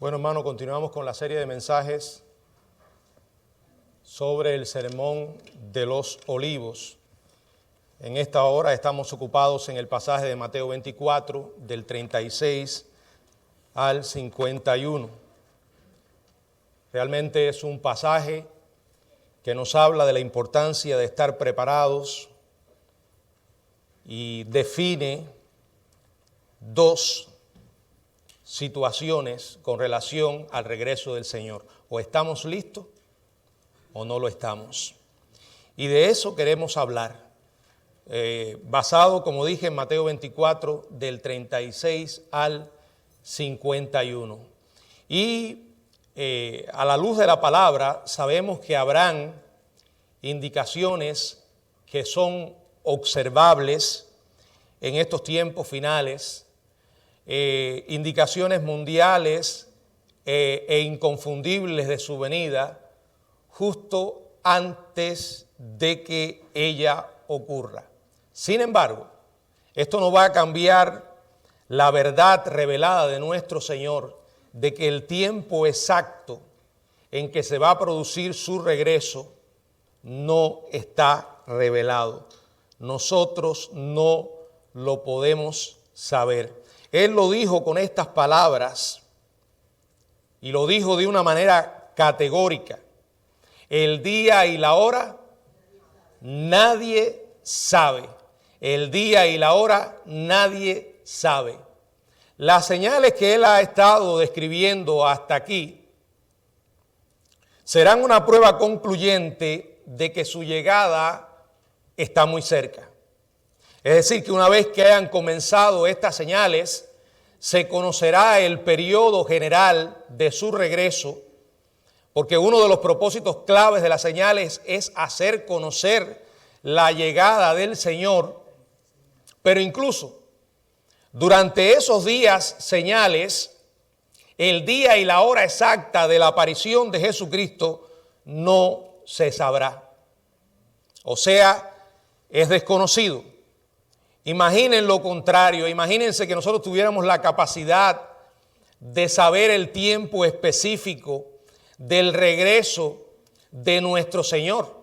Bueno, hermano, continuamos con la serie de mensajes sobre el Sermón de los Olivos. En esta hora estamos ocupados en el pasaje de Mateo 24, del 36 al 51. Realmente es un pasaje que nos habla de la importancia de estar preparados y define dos situaciones con relación al regreso del Señor. O estamos listos o no lo estamos. Y de eso queremos hablar, basado, como dije, en Mateo 24, del 36 al 51. Y a la luz de la palabra sabemos que habrán indicaciones que son observables en estos tiempos finales, indicaciones mundiales e inconfundibles de su venida justo antes de que ella ocurra. Sin embargo, esto no va a cambiar la verdad revelada de nuestro Señor de que el tiempo exacto en que se va a producir su regreso no está revelado. Nosotros no lo podemos saber. Él lo dijo con estas palabras y lo dijo de una manera categórica. El día y la hora nadie sabe. El día y la hora nadie sabe. Las señales que él ha estado describiendo hasta aquí serán una prueba concluyente de que su llegada está muy cerca. Es decir, que una vez que hayan comenzado estas señales, se conocerá el periodo general de su regreso, porque uno de los propósitos claves de las señales es hacer conocer la llegada del Señor, pero incluso durante esos días señales, el día y la hora exacta de la aparición de Jesucristo no se sabrá. O sea, es desconocido. Imaginen lo contrario, imagínense que nosotros tuviéramos la capacidad de saber el tiempo específico del regreso de nuestro Señor.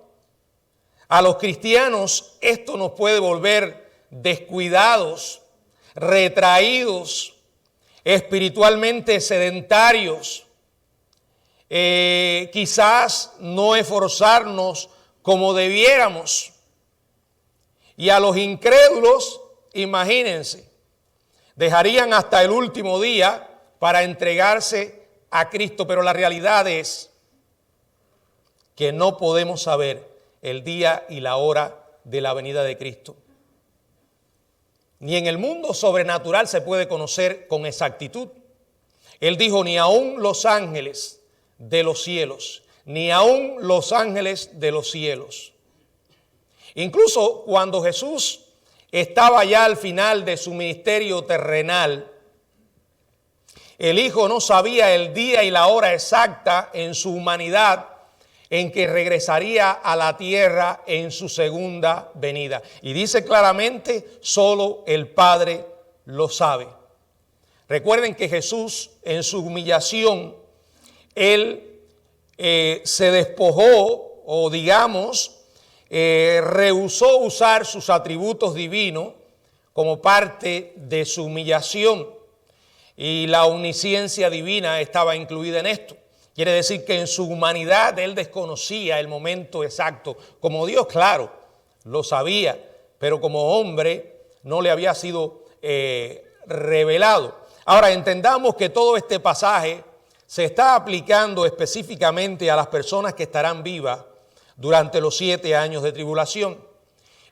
A los cristianos esto nos puede volver descuidados, retraídos, espiritualmente sedentarios, quizás no esforzarnos como debiéramos. Y a los incrédulos, imagínense, dejarían hasta el último día para entregarse a Cristo, pero la realidad es que no podemos saber el día y la hora de la venida de Cristo. Ni en el mundo sobrenatural se puede conocer con exactitud. Él dijo, ni aun los ángeles de los cielos, ni aun los ángeles de los cielos. Incluso cuando Jesús estaba ya al final de su ministerio terrenal, el Hijo no sabía el día y la hora exacta en su humanidad en que regresaría a la tierra en su segunda venida. Y dice claramente, solo el Padre lo sabe. Recuerden que Jesús en su humillación, Él se despojó o digamos, rehusó usar sus atributos divinos como parte de su humillación y la omnisciencia divina estaba incluida en esto. Quiere decir que en su humanidad él desconocía el momento exacto. Como Dios, claro, lo sabía, pero como hombre no le había sido revelado. Ahora entendamos que todo este pasaje se está aplicando específicamente a las personas que estarán vivas durante los 7 años de tribulación.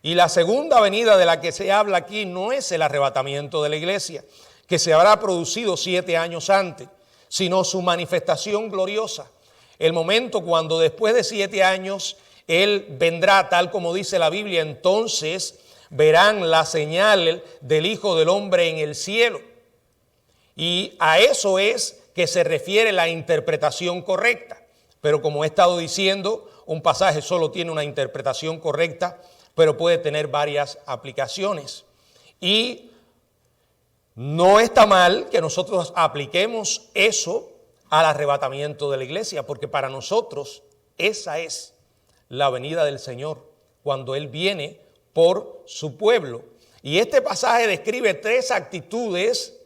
Y la segunda venida de la que se habla aquí no es el arrebatamiento de la iglesia, que se habrá producido 7 años antes, sino su manifestación gloriosa. El momento cuando después de 7 años Él vendrá, tal como dice la Biblia, entonces verán la señal del Hijo del Hombre en el cielo. Y a eso es que se refiere la interpretación correcta. Pero como he estado diciendo, un pasaje solo tiene una interpretación correcta, pero puede tener varias aplicaciones. Y no está mal que nosotros apliquemos eso al arrebatamiento de la iglesia, porque para nosotros esa es la venida del Señor, cuando Él viene por su pueblo. Y este pasaje describe 3 actitudes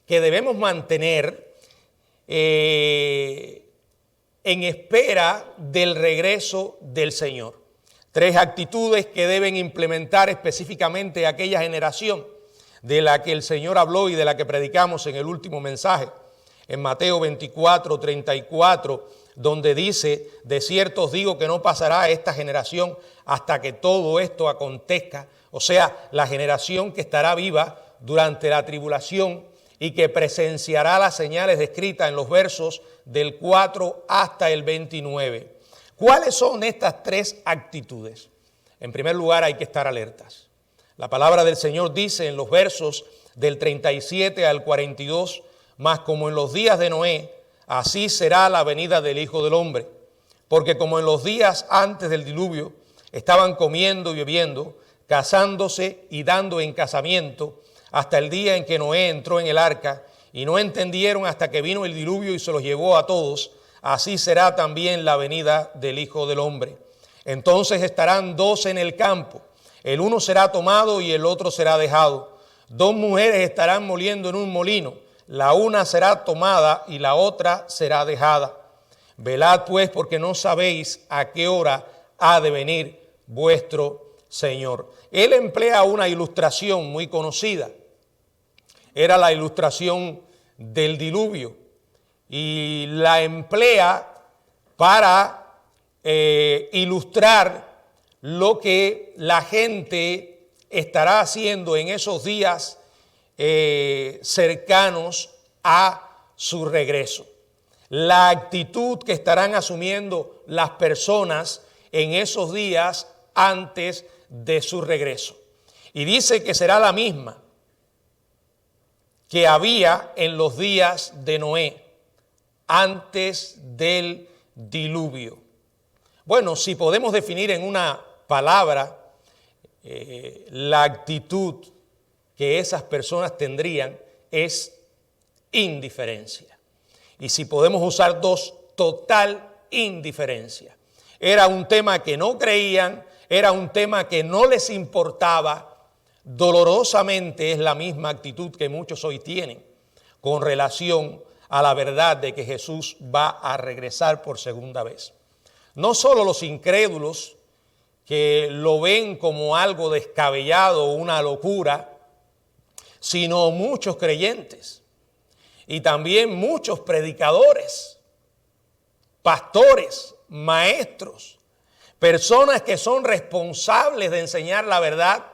que debemos mantener en espera del regreso del Señor. 3 actitudes que deben implementar específicamente aquella generación de la que el Señor habló y de la que predicamos en el último mensaje, en Mateo 24, 34, donde dice: de cierto os digo que no pasará esta generación hasta que todo esto acontezca. O sea, la generación que estará viva durante la tribulación y que presenciará las señales descritas en los versos del 4 hasta el 29. ¿Cuáles son estas 3 actitudes? En primer lugar, hay que estar alertas. La palabra del Señor dice en los versos del 37 al 42, mas como en los días de Noé, así será la venida del Hijo del Hombre. Porque como en los días antes del diluvio, estaban comiendo y bebiendo, casándose y dando en casamiento, hasta el día en que Noé entró en el arca, y no entendieron hasta que vino el diluvio y se los llevó a todos, así será también la venida del Hijo del Hombre. Entonces estarán 2 en el campo, el uno será tomado y el otro será dejado. 2 mujeres estarán moliendo en un molino, la una será tomada y la otra será dejada. Velad pues, porque no sabéis a qué hora ha de venir vuestro Señor. Él emplea una ilustración muy conocida. Era la ilustración del diluvio y la emplea para ilustrar lo que la gente estará haciendo en esos días cercanos a su regreso. La actitud que estarán asumiendo las personas en esos días antes de su regreso. Y dice que será la misma que había en los días de Noé, antes del diluvio. Bueno, si podemos definir en una palabra la actitud que esas personas tendrían, es indiferencia. Y si podemos usar 2, total indiferencia. Era un tema que no creían, era un tema que no les importaba. Dolorosamente es la misma actitud que muchos hoy tienen con relación a la verdad de que Jesús va a regresar por segunda vez. No solo los incrédulos, que lo ven como algo descabellado o una locura, sino muchos creyentes y también muchos predicadores, pastores, maestros, personas que son responsables de enseñar la verdad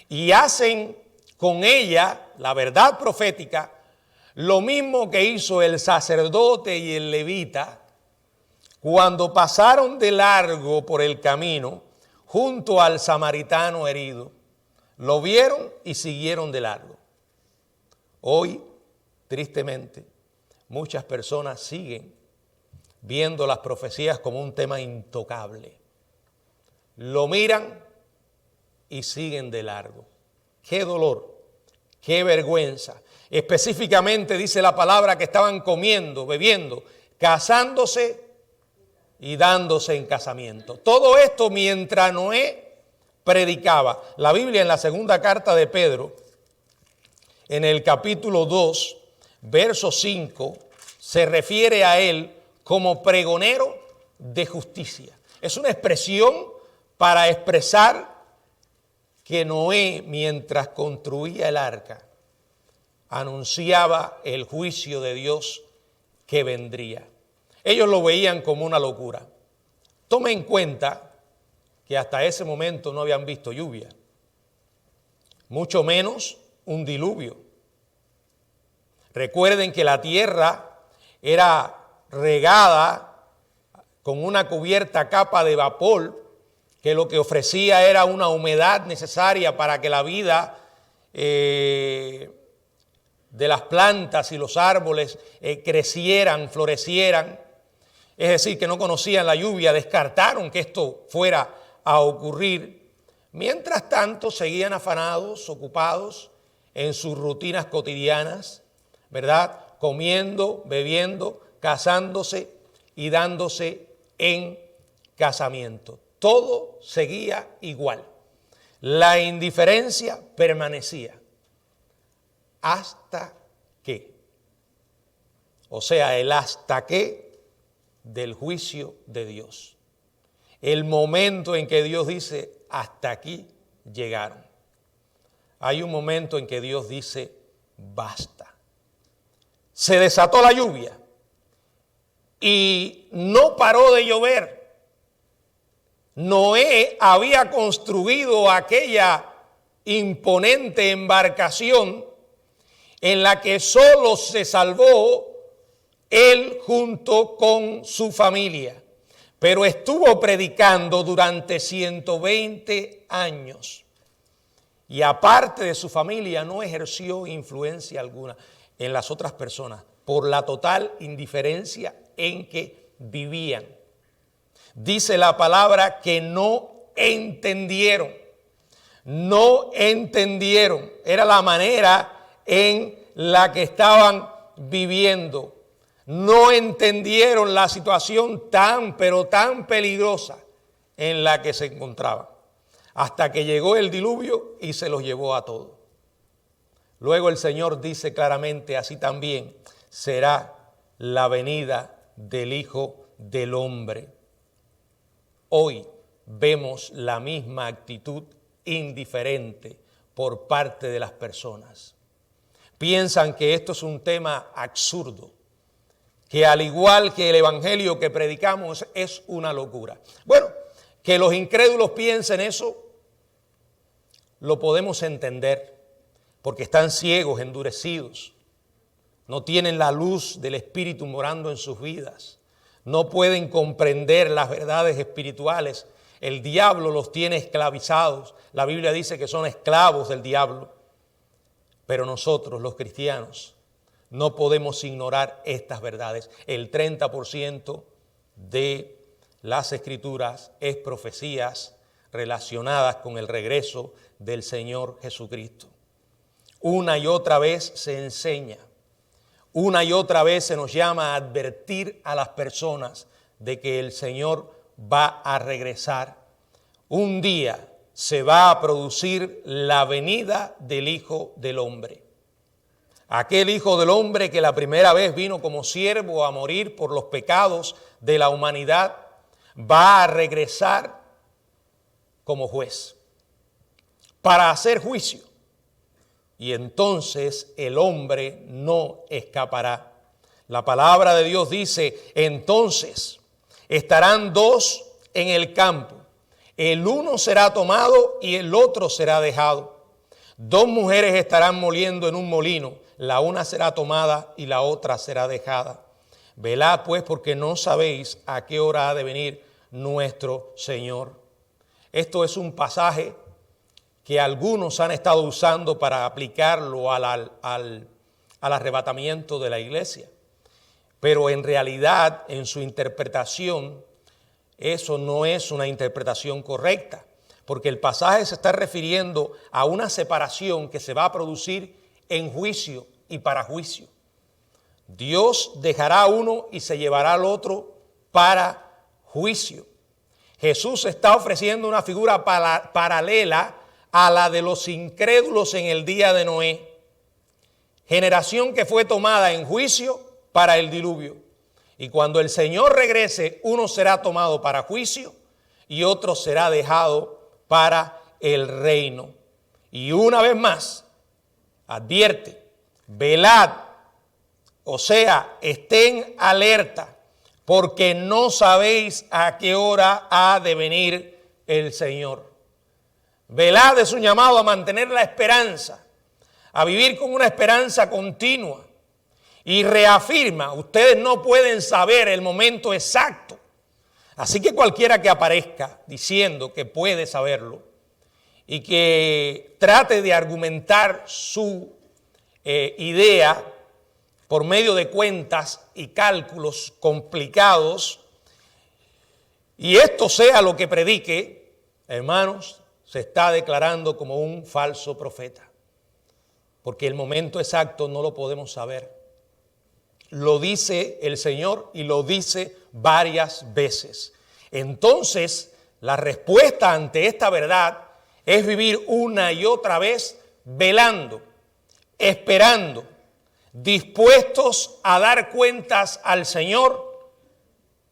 y hacen con ella, la verdad profética, lo mismo que hizo el sacerdote y el levita cuando pasaron de largo por el camino junto al samaritano herido. Lo vieron y siguieron de largo. Hoy, tristemente, muchas personas siguen viendo las profecías como un tema intocable. Lo miran y siguen de largo. Qué dolor, qué vergüenza. Específicamente dice la palabra que estaban comiendo, bebiendo, casándose y dándose en casamiento. Todo esto mientras Noé predicaba. La Biblia en la segunda carta de Pedro, en el capítulo 2, verso 5, se refiere a él como pregonero de justicia. Es una expresión para expresar que Noé, mientras construía el arca, anunciaba el juicio de Dios que vendría. Ellos lo veían como una locura. Tome en cuenta que hasta ese momento no habían visto lluvia, mucho menos un diluvio. Recuerden que la tierra era regada con una cubierta capa de vapor, que lo que ofrecía era una humedad necesaria para que la vida de las plantas y los árboles crecieran, florecieran. Es decir, que no conocían la lluvia, descartaron que esto fuera a ocurrir. Mientras tanto, seguían afanados, ocupados en sus rutinas cotidianas, ¿verdad? Comiendo, bebiendo, casándose y dándose en casamiento. Todo seguía igual. La indiferencia permanecía hasta que, o sea, el hasta que del juicio de Dios. El momento en que Dios dice, hasta aquí llegaron. Hay un momento en que Dios dice, basta. Se desató la lluvia y no paró de llover. Noé había construido aquella imponente embarcación en la que solo se salvó él junto con su familia, pero estuvo predicando durante 120 años y aparte de su familia no ejerció influencia alguna en las otras personas por la total indiferencia en que vivían. Dice la palabra que no entendieron. Era la manera en la que estaban viviendo. No entendieron la situación pero tan peligrosa en la que se encontraban. Hasta que llegó el diluvio y se los llevó a todos. Luego el Señor dice claramente, así también será la venida del Hijo del Hombre. Hoy vemos la misma actitud indiferente por parte de las personas. Piensan que esto es un tema absurdo, que al igual que el evangelio que predicamos es una locura. Bueno, que los incrédulos piensen eso, lo podemos entender, porque están ciegos, endurecidos, no tienen la luz del Espíritu morando en sus vidas. No pueden comprender las verdades espirituales. El diablo los tiene esclavizados. La Biblia dice que son esclavos del diablo. Pero nosotros, los cristianos, no podemos ignorar estas verdades. El 30% de las Escrituras es profecías relacionadas con el regreso del Señor Jesucristo. Una y otra vez se enseña. Una y otra vez se nos llama a advertir a las personas de que el Señor va a regresar. Un día se va a producir la venida del Hijo del Hombre. Aquel Hijo del Hombre que la primera vez vino como siervo a morir por los pecados de la humanidad, va a regresar como juez para hacer juicio. Y entonces el hombre no escapará. La palabra de Dios dice, entonces estarán dos en el campo. El uno será tomado y el otro será dejado. Dos mujeres estarán moliendo en un molino. La una será tomada y la otra será dejada. Velad pues porque no sabéis a qué hora ha de venir nuestro Señor. Esto es un pasaje que algunos han estado usando para aplicarlo al arrebatamiento de la iglesia. Pero en realidad, en su interpretación, eso no es una interpretación correcta, porque el pasaje se está refiriendo a una separación que se va a producir en juicio y para juicio. Dios dejará a uno y se llevará al otro para juicio. Jesús está ofreciendo una figura paralela a la de los incrédulos en el día de Noé, generación que fue tomada en juicio para el diluvio. Y cuando el Señor regrese, uno será tomado para juicio y otro será dejado para el reino. Y una vez más, advierte, velad, o sea, estén alerta, porque no sabéis a qué hora ha de venir el Señor. Velad es un llamado a mantener la esperanza, a vivir con una esperanza continua. Y reafirma, ustedes no pueden saber el momento exacto. Así que cualquiera que aparezca diciendo que puede saberlo y que trate de argumentar su idea por medio de cuentas y cálculos complicados, y esto sea lo que predique, hermanos, se está declarando como un falso profeta, porque el momento exacto no lo podemos saber. Lo dice el Señor y lo dice varias veces. Entonces, la respuesta ante esta verdad es vivir una y otra vez velando, esperando, dispuestos a dar cuentas al Señor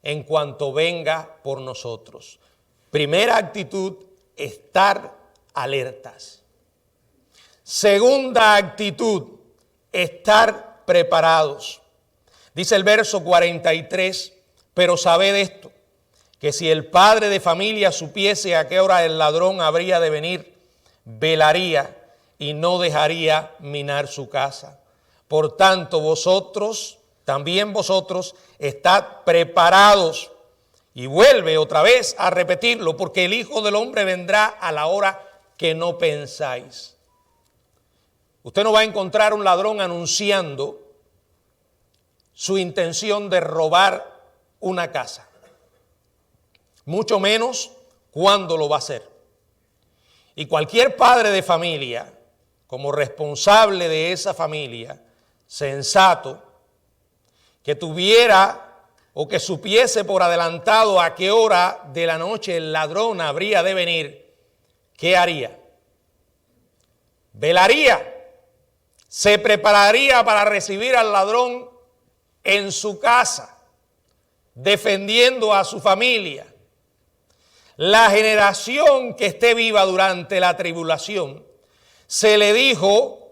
en cuanto venga por nosotros. Primera actitud, estar alertas. Segunda actitud, estar preparados. Dice el verso 43, pero sabed esto, que si el padre de familia supiese a qué hora el ladrón habría de venir, velaría y no dejaría minar su casa. Por tanto, también vosotros, estad preparados. Y vuelve otra vez a repetirlo, porque el Hijo del Hombre vendrá a la hora que no pensáis. Usted no va a encontrar un ladrón anunciando su intención de robar una casa, mucho menos cuándo lo va a hacer. Y cualquier padre de familia, como responsable de esa familia, sensato, que tuviera o que supiese por adelantado a qué hora de la noche el ladrón habría de venir, ¿qué haría? Velaría, se prepararía para recibir al ladrón en su casa, defendiendo a su familia. La generación que esté viva durante la tribulación, se le dijo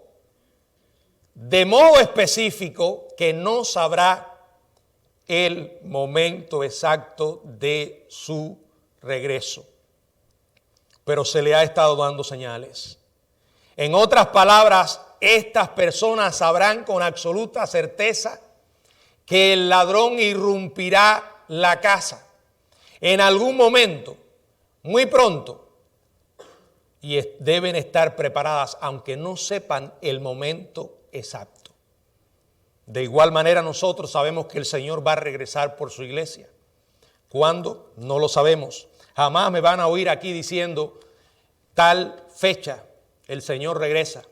de modo específico que no sabrá el momento exacto de su regreso, pero se le ha estado dando señales. En otras palabras, estas personas sabrán con absoluta certeza que el ladrón irrumpirá la casa en algún momento, muy pronto, y deben estar preparadas, aunque no sepan el momento exacto. De igual manera, nosotros sabemos que el Señor va a regresar por su iglesia. ¿Cuándo? No lo sabemos. Jamás me van a oír aquí diciendo tal fecha el Señor regresa.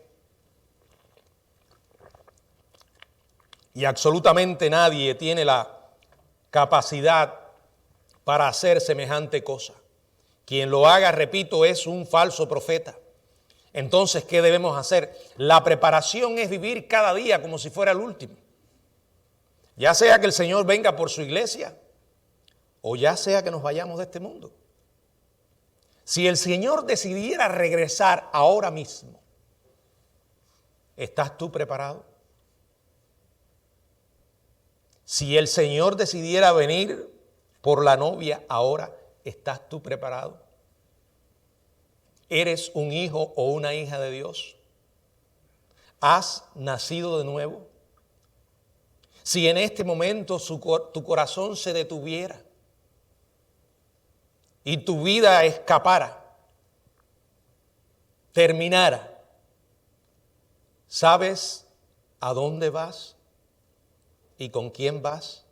Y absolutamente nadie tiene la capacidad para hacer semejante cosa. Quien lo haga, repito, es un falso profeta. Entonces, ¿qué debemos hacer? La preparación es vivir cada día como si fuera el último. Ya sea que el Señor venga por su iglesia o ya sea que nos vayamos de este mundo. Si el Señor decidiera regresar ahora mismo, ¿estás tú preparado? Si el Señor decidiera venir por la novia ahora, ¿estás tú preparado? ¿Eres un hijo o una hija de Dios? ¿Has nacido de nuevo? Si en este momento tu corazón se detuviera y tu vida escapara, terminara, ¿sabes a dónde vas y con quién vas?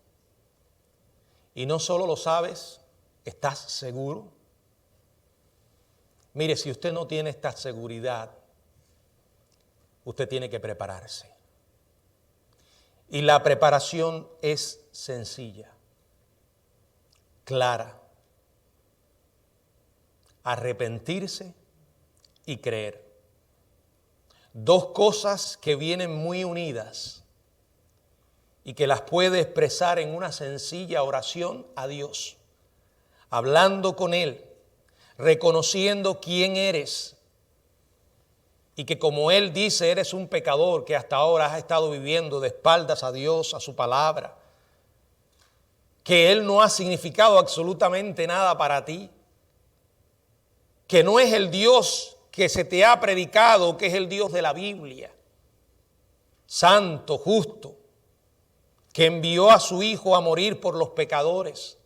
Y no solo lo sabes, ¿estás seguro? Mire, si usted no tiene esta seguridad, usted tiene que prepararse. Y la preparación es sencilla, clara. Arrepentirse y creer. Dos cosas que vienen muy unidas y que las puede expresar en una sencilla oración a Dios, hablando con Él, reconociendo quién eres y que, como Él dice, eres un pecador que hasta ahora has estado viviendo de espaldas a Dios, a su palabra, que Él no ha significado absolutamente nada para ti, que no es el Dios que se te ha predicado, que es el Dios de la Biblia, santo, justo, que envió a su Hijo a morir por los pecadores.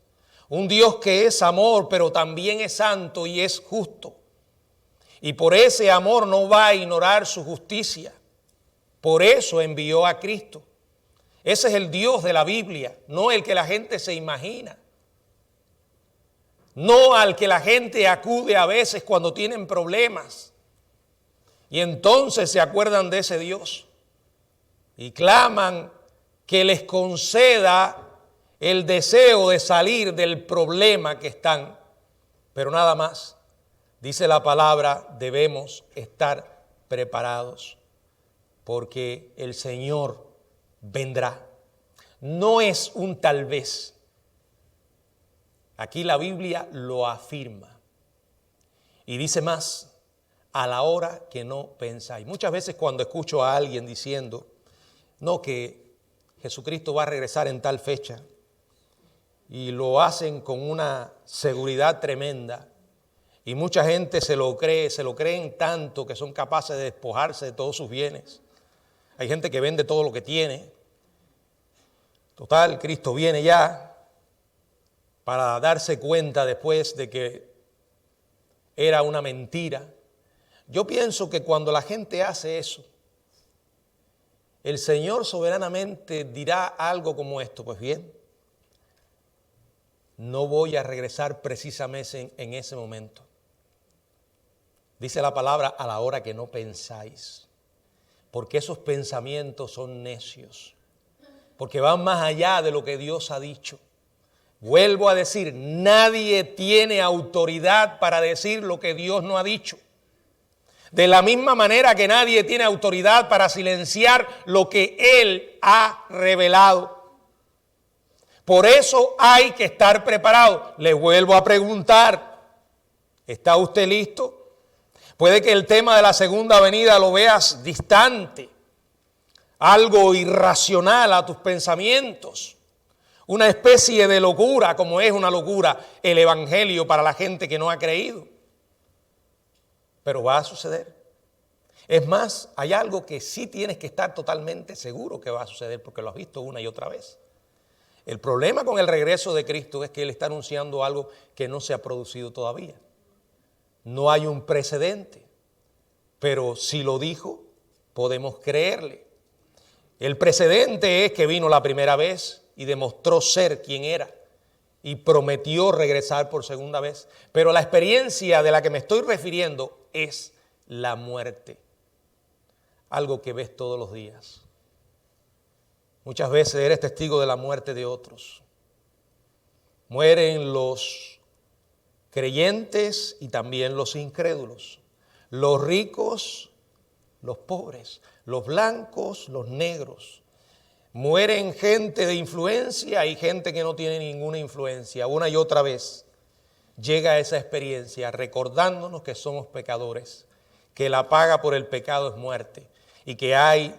Un Dios que es amor, pero también es santo y es justo. Y por ese amor no va a ignorar su justicia. Por eso envió a Cristo. Ese es el Dios de la Biblia, no el que la gente se imagina. No al que la gente acude a veces cuando tienen problemas. Y entonces se acuerdan de ese Dios. Y claman que les conceda el deseo de salir del problema que están, pero nada más. Dice la palabra, debemos estar preparados porque el Señor vendrá. No es un tal vez. Aquí la Biblia lo afirma. Y dice más, a la hora que no pensáis. Muchas veces cuando escucho a alguien diciendo, no, que Jesucristo va a regresar en tal fecha, y lo hacen con una seguridad tremenda, y mucha gente se lo creen tanto que son capaces de despojarse de todos sus bienes. Hay gente que vende todo lo que tiene. Total, Cristo viene ya, para darse cuenta después de que era una mentira. Yo pienso que cuando la gente hace eso, el Señor soberanamente dirá algo como esto: pues bien, no voy a regresar precisamente en ese momento. Dice la palabra, a la hora que no pensáis, porque esos pensamientos son necios, porque van más allá de lo que Dios ha dicho. Vuelvo a decir, nadie tiene autoridad para decir lo que Dios no ha dicho. De la misma manera que nadie tiene autoridad para silenciar lo que Él ha revelado. Por eso hay que estar preparado. Le vuelvo a preguntar, ¿está usted listo? Puede que el tema de la segunda venida lo veas distante, algo irracional a tus pensamientos, una especie de locura, como es una locura el evangelio para la gente que no ha creído. Pero va a suceder. Es más, hay algo que sí tienes que estar totalmente seguro que va a suceder, porque lo has visto una y otra vez. El problema con el regreso de Cristo es que Él está anunciando algo que no se ha producido todavía. No hay un precedente, pero si lo dijo, podemos creerle. El precedente es que vino la primera vez y demostró ser quien era y prometió regresar por segunda vez. Pero la experiencia de la que me estoy refiriendo es la muerte, algo que ves todos los días. Muchas veces eres testigo de la muerte de otros. Mueren los creyentes y también los incrédulos, los ricos, los pobres, los blancos, los negros. Mueren gente de influencia y gente que no tiene ninguna influencia. Una y otra vez llega esa experiencia recordándonos que somos pecadores, que la paga por el pecado es muerte y que hay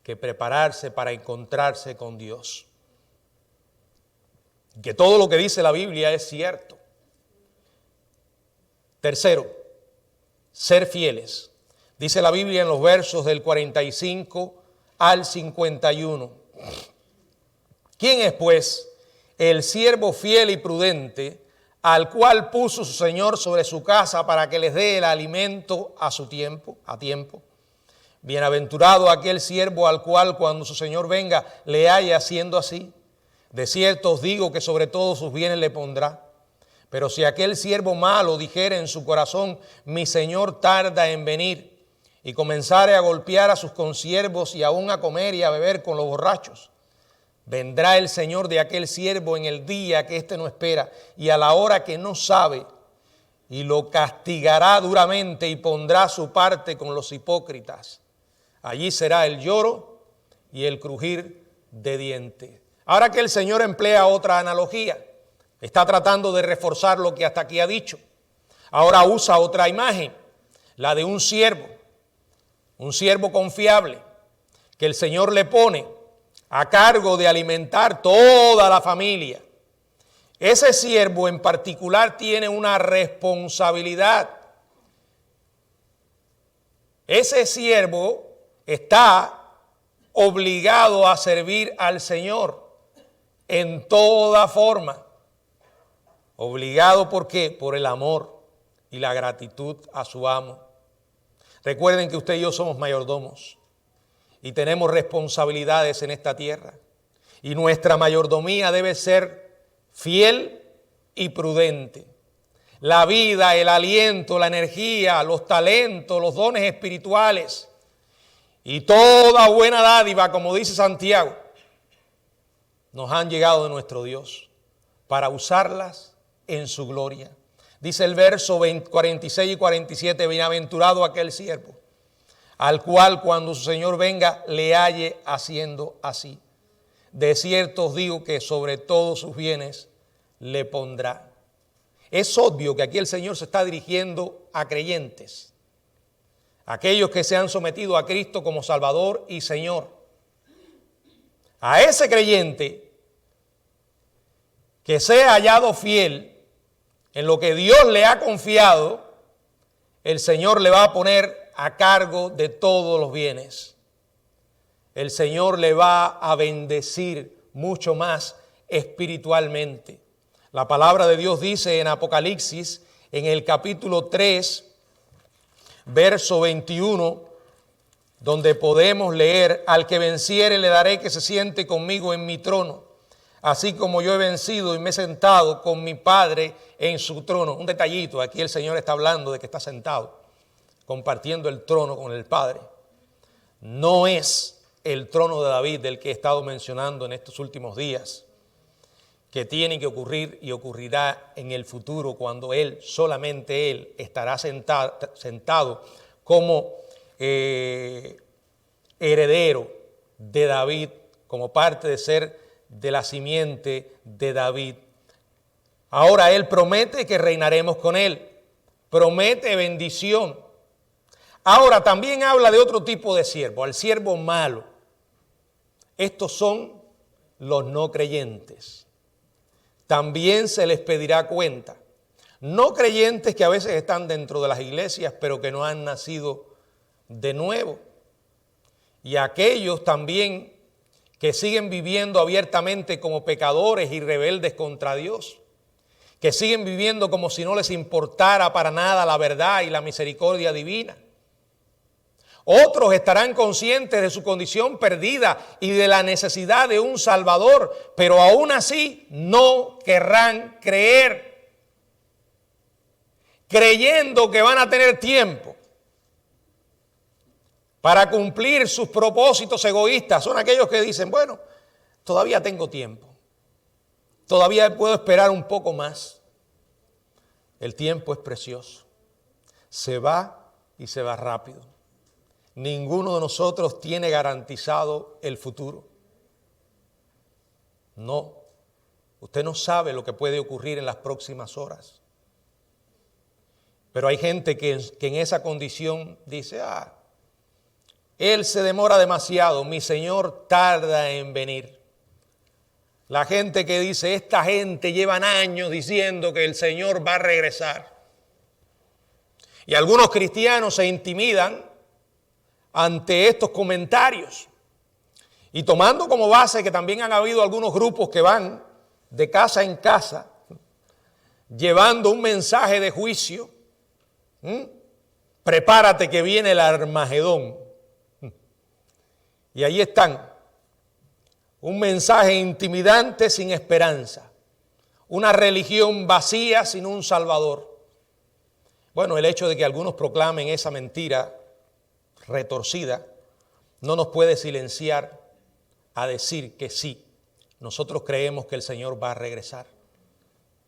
que prepararse para encontrarse con Dios. Que todo lo que dice la Biblia es cierto. Tercero, ser fieles. Dice la Biblia en los versos del 45 al 51. ¿Quién es pues el siervo fiel y prudente al cual puso su Señor sobre su casa para que les dé el alimento a tiempo? Bienaventurado aquel siervo al cual cuando su Señor venga le haya haciendo así. De cierto os digo que sobre todos sus bienes le pondrá. Pero si aquel siervo malo dijere en su corazón, mi Señor tarda en venir, y comenzare a golpear a sus consiervos y aún a comer y a beber con los borrachos, vendrá el Señor de aquel siervo en el día que éste no espera y a la hora que no sabe, y lo castigará duramente y pondrá su parte con los hipócritas. Allí será el lloro y el crujir de dientes. Ahora que el Señor emplea otra analogía, está tratando de reforzar lo que hasta aquí ha dicho. Ahora usa otra imagen, la de un siervo confiable, que el Señor le pone a cargo de alimentar toda la familia. Ese siervo en particular tiene una responsabilidad. Ese siervo está obligado a servir al Señor en toda forma. Obligado, ¿por qué? Por el amor y la gratitud a su amo. Recuerden que usted y yo somos mayordomos y tenemos responsabilidades en esta tierra. Y nuestra mayordomía debe ser fiel y prudente. La vida, el aliento, la energía, los talentos, los dones espirituales y toda buena dádiva, como dice Santiago, nos han llegado de nuestro Dios para usarlas en su gloria. Dice el verso 46 y 47, bienaventurado aquel siervo, al cual cuando su Señor venga le halle haciendo así. De cierto os digo que sobre todos sus bienes le pondrá. Es obvio que aquí el Señor se está dirigiendo a creyentes, aquellos que se han sometido a Cristo como Salvador y Señor. A ese creyente que sea hallado fiel en lo que Dios le ha confiado, el Señor le va a poner a cargo de todos los bienes. El Señor le va a bendecir mucho más espiritualmente. La palabra de Dios dice en Apocalipsis, en el capítulo 3, verso 21, donde podemos leer: al que venciere le daré que se siente conmigo en mi trono, así como yo he vencido y me he sentado con mi Padre en su trono. Un detallito, aquí el Señor está hablando de que está sentado, compartiendo el trono con el Padre. No es el trono de David del que he estado mencionando en estos últimos días, que tiene que ocurrir y ocurrirá en el futuro, cuando Él, solamente Él, estará sentado como heredero de David, como parte de ser de la simiente de David. Ahora Él promete que reinaremos con Él, promete bendición. Ahora también habla de otro tipo de siervo, al siervo malo. Estos son los no creyentes. También se les pedirá cuenta. No creyentes que a veces están dentro de las iglesias, pero que no han nacido de nuevo. Y aquellos también que siguen viviendo abiertamente como pecadores y rebeldes contra Dios, que siguen viviendo como si no les importara para nada la verdad y la misericordia divina. Otros estarán conscientes de su condición perdida y de la necesidad de un Salvador, pero aún así no querrán creer, creyendo que van a tener tiempo para cumplir sus propósitos egoístas. Son aquellos que dicen: bueno, todavía tengo tiempo, todavía puedo esperar un poco más. El tiempo es precioso, se va y se va rápido. Ninguno de nosotros tiene garantizado el futuro. No, usted no sabe lo que puede ocurrir en las próximas horas. Pero hay gente que en esa condición dice: Él se demora demasiado, mi Señor tarda en venir. La gente que dice: esta gente llevan años diciendo que el Señor va a regresar. Y algunos cristianos se intimidan ante estos comentarios, y tomando como base que también han habido algunos grupos que van de casa en casa llevando un mensaje de juicio. Prepárate que viene el Armagedón. Y ahí están, un mensaje intimidante sin esperanza, una religión vacía sin un Salvador. Bueno, el hecho de que algunos proclamen esa mentira retorcida no nos puede silenciar a decir que sí, nosotros creemos que el Señor va a regresar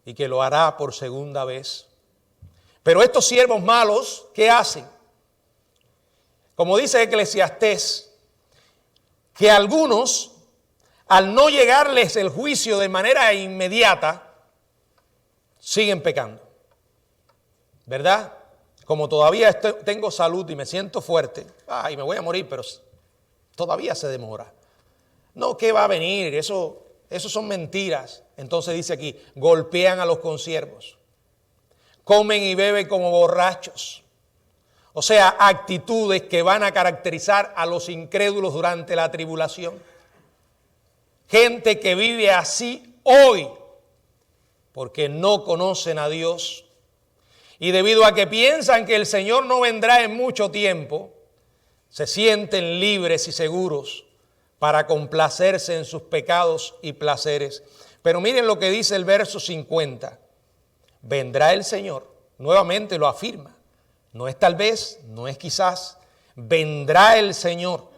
y que lo hará por segunda vez. Pero estos siervos malos, ¿qué hacen? Como dice Eclesiastés, que algunos, al no llegarles el juicio de manera inmediata, siguen pecando, ¿verdad? Como todavía tengo salud y me siento fuerte, y me voy a morir, pero todavía se demora. No, ¿qué va a venir? Eso son mentiras. Entonces dice aquí: golpean a los consiervos, comen y beben como borrachos. O sea, actitudes que van a caracterizar a los incrédulos durante la tribulación. Gente que vive así hoy porque no conocen a Dios. Y debido a que piensan que el Señor no vendrá en mucho tiempo, se sienten libres y seguros para complacerse en sus pecados y placeres. Pero miren lo que dice el verso 50. Vendrá el Señor, nuevamente lo afirma. No es tal vez, no es quizás. Vendrá el Señor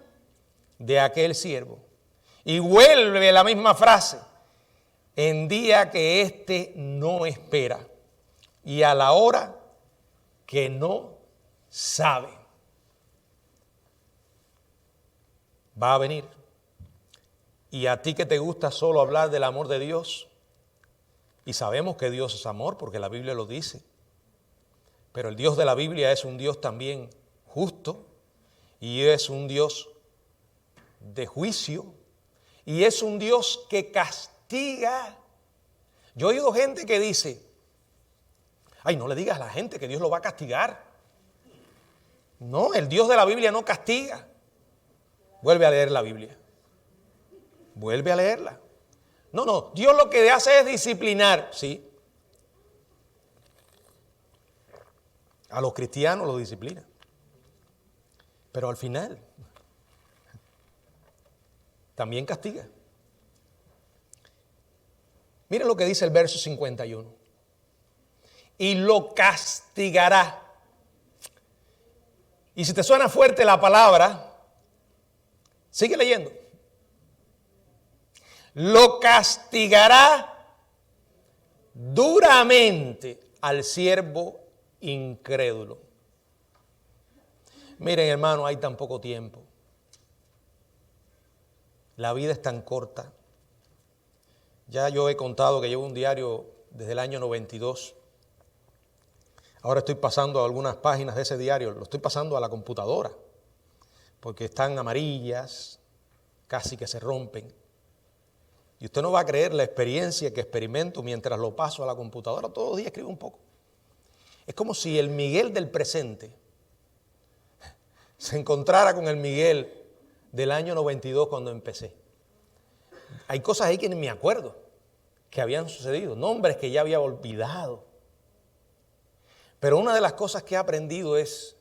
de aquel siervo Y vuelve la misma frase, en día que éste no espera y a la hora que no sabe. Va a venir. Y a ti que te gusta solo hablar del amor de Dios, y sabemos que Dios es amor porque la Biblia lo dice, pero el Dios de la Biblia es un Dios también justo, y es un Dios de juicio, y es un Dios que castiga. Yo he oído gente que dice, ay, no le digas a la gente que Dios lo va a castigar. No, el Dios de la Biblia no castiga. Vuelve a leer la Biblia. Vuelve a leerla. No, Dios lo que hace es disciplinar, ¿sí? A los cristianos los disciplina. Pero al final también castiga. Miren lo que dice el verso 51. Y lo castigará. Y si te suena fuerte la palabra, sigue leyendo. Lo castigará duramente al siervo incrédulo. Miren, hermano, hay tan poco tiempo. La vida es tan corta. Ya yo he contado que llevo un diario desde el año 92. Ahora estoy pasando algunas páginas de ese diario, lo estoy pasando a la computadora, porque están amarillas, casi que se rompen. Y usted no va a creer la experiencia que experimento mientras lo paso a la computadora. Todos los días escribo un poco. Es como si el Miguel del presente se encontrara con el Miguel del año 92 cuando empecé. Hay cosas ahí que ni me acuerdo que habían sucedido, nombres que ya había olvidado. Pero una de las cosas que he aprendido es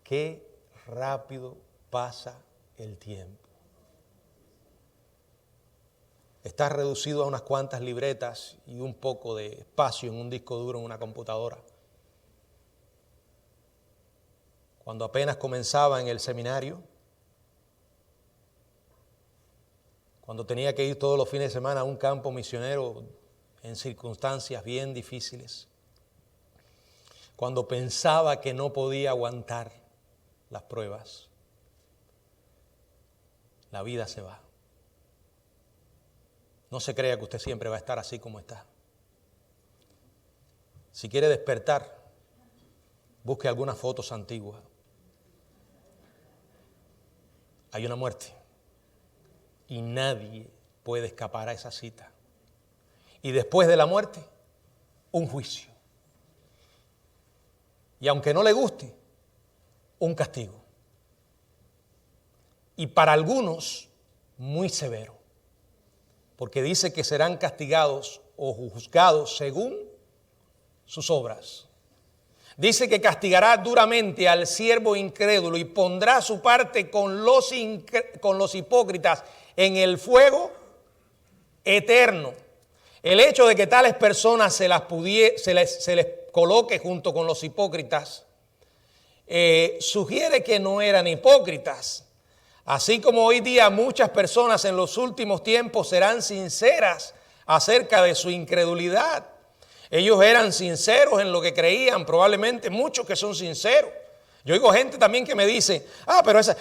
qué rápido pasa el tiempo. Está reducido a unas cuantas libretas y un poco de espacio en un disco duro en una computadora. Cuando apenas comenzaba en el seminario, cuando tenía que ir todos los fines de semana a un campo misionero en circunstancias bien difíciles, cuando pensaba que no podía aguantar las pruebas, la vida se va. No se crea que usted siempre va a estar así como está. Si quiere despertar, busque algunas fotos antiguas. Hay una muerte y nadie puede escapar a esa cita. Y después de la muerte, un juicio. Y aunque no le guste, un castigo. Y para algunos, muy severo. Porque dice que serán castigados o juzgados según sus obras. Dice que castigará duramente al siervo incrédulo y pondrá su parte con los hipócritas en el fuego eterno. El hecho de que tales personas se les coloque junto con los hipócritas sugiere que no eran hipócritas. Así como hoy día muchas personas en los últimos tiempos serán sinceras acerca de su incredulidad. Ellos eran sinceros en lo que creían, probablemente muchos que son sinceros. Yo oigo gente también que me dice, pero esa,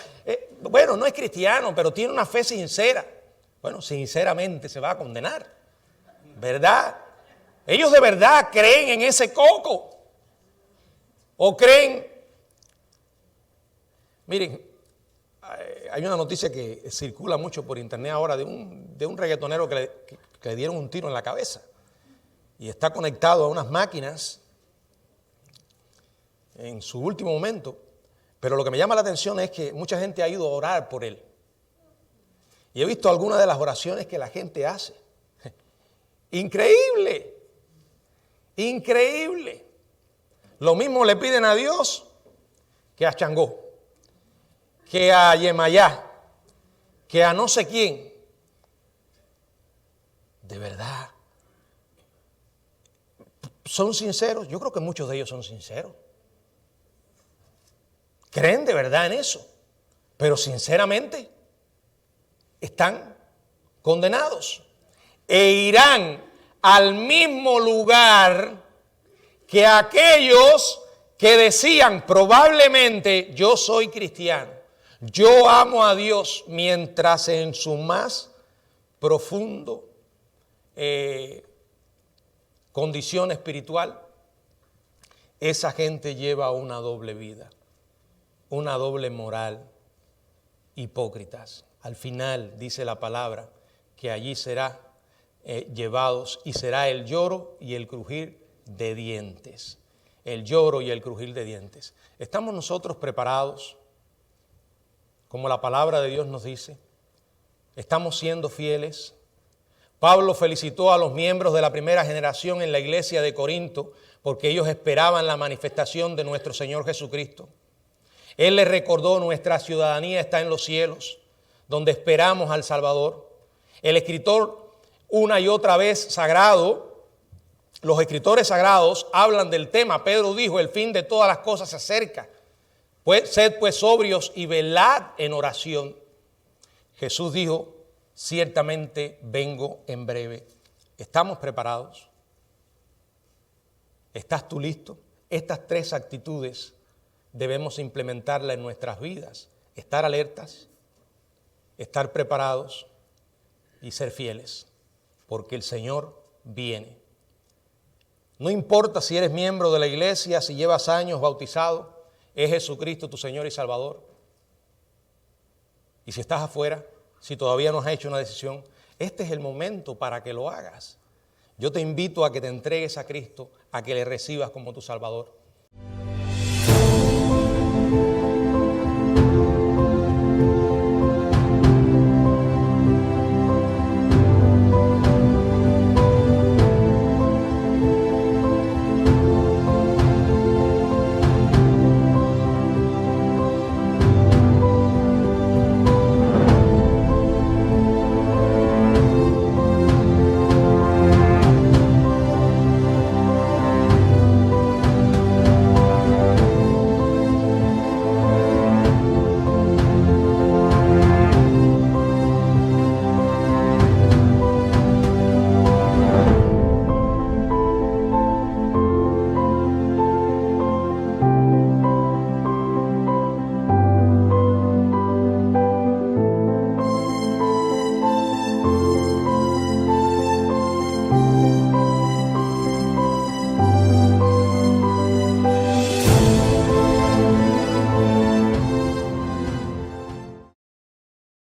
bueno, no es cristiano, pero tiene una fe sincera. Bueno, sinceramente se va a condenar, ¿verdad? Ellos de verdad creen en ese coco. O creen, miren, hay una noticia que circula mucho por internet ahora de un reggaetonero que le dieron un tiro en la cabeza y está conectado a unas máquinas en su último momento, pero lo que me llama la atención es que mucha gente ha ido a orar por él y he visto algunas de las oraciones que la gente hace. Increíble, increíble. Lo mismo le piden a Dios que a Changó, que a Yemayá, que a no sé quién. De verdad. ¿Son sinceros? Yo creo que muchos de ellos son sinceros. Creen de verdad en eso. Pero sinceramente, están condenados e irán al mismo lugar que aquellos que decían probablemente yo soy cristiano, yo amo a Dios, mientras en su más profundo condición espiritual, esa gente lleva una doble vida, una doble moral, hipócritas. Al final dice la palabra que allí será llevados y será el lloro y el crujir de dientes. El lloro y el crujir de dientes. ¿Estamos nosotros preparados, como la palabra de Dios nos dice? ¿Estamos siendo fieles? Pablo felicitó a los miembros de la primera generación en la iglesia de Corinto porque ellos esperaban la manifestación de nuestro Señor Jesucristo. Él les recordó: nuestra ciudadanía está en los cielos, donde esperamos al Salvador. El escritor, una y otra vez sagrado, los escritores sagrados hablan del tema. Pedro dijo: el fin de todas las cosas se acerca. Sed pues sobrios y velad en oración. Jesús dijo: ciertamente vengo en breve. ¿Estamos preparados? ¿Estás tú listo? Estas tres actitudes debemos implementarlas en nuestras vidas: estar alertas, estar preparados y ser fieles, porque el Señor viene. No importa si eres miembro de la iglesia, si llevas años bautizado, es Jesucristo tu Señor y Salvador. Y si estás afuera, si todavía no has hecho una decisión, este es el momento para que lo hagas. Yo te invito a que te entregues a Cristo, a que le recibas como tu Salvador.